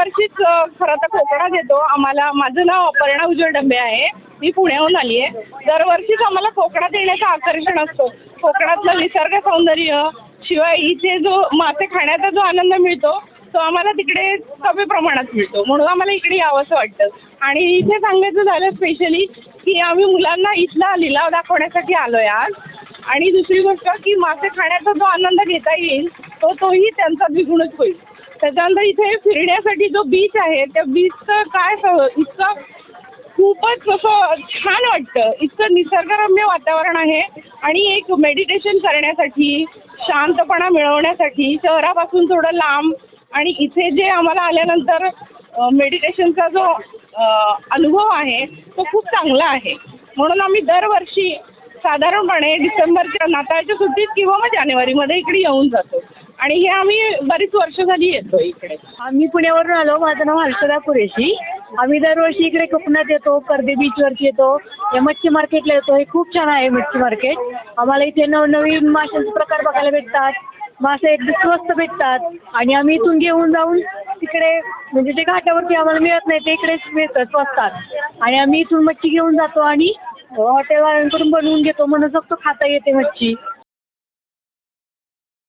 दरवर्षीच खरं तर कोकणात येतो. आम्हाला माझं नाव अपर्णा उज्ज्वल डंबे आहे. मी पुण्याहून आली आहे. दरवर्षीच आम्हाला कोकणात येण्याचं आकर्षण असतं. कोकणातलं निसर्ग सौंदर्य, शिवाय इथे जो मासे खाण्याचा जो आनंद मिळतो तो आम्हाला तिकडे कमी प्रमाणात मिळतो. म्हणून आम्हाला इकडे यावंसं वाटतं. आणि इथे सांगायचं झालं स्पेशली की आम्ही मुलांना इथला लिलाव दाखवण्यासाठी आलो आहे आज. आणि दुसरी गोष्ट की मासे खाण्याचा जो आनंद घेता येईल तोही त्यांचा द्विगुणच होईल. त्याच्यानंतर इथे फिरण्यासाठी जो बीच आहे त्या बीचचं काय इतकं खूपच असं छान वाटतं. इतकं निसर्गरम्य वातावरण आहे आणि एक मेडिटेशन करण्यासाठी, शांतपणा मिळवण्यासाठी शहरापासून थोडं लांब आणि इथे जे आम्हाला आल्यानंतर मेडिटेशनचा जो अनुभव आहे तो खूप चांगला आहे. म्हणून आम्ही दरवर्षी साधारणपणे डिसेंबरच्या नाताळच्या सुट्टीत किंवा मग जानेवारीमध्ये इकडे येऊन जातो. आणि हे आम्ही बरीच वर्ष झाली येतो इकडे. आम्ही पुण्यावरून आलो. माझं नाव हर्षदा कुरेशी. आम्ही दरवर्षी इकडे कोकणात येतो, कर्दे बीचवरती येतो, या मच्छी मार्केटला येतो. हे खूप छान आहे मच्छी मार्केट. आम्हाला इथे नवनवीन माशांचे प्रकार बघायला भेटतात. मासे एकदम स्वस्त भेटतात आणि आम्ही इथून घेऊन जाऊन तिकडे म्हणजे जे घाटावरती आम्हाला मिळत नाही ते इकडेच मिळतं स्वस्तात. आणि आम्ही इथून मच्छी घेऊन जातो आणि हॉटेलवाल्यांकडून बनवून घेतो. म्हणून फक्त खाता येते मच्छी.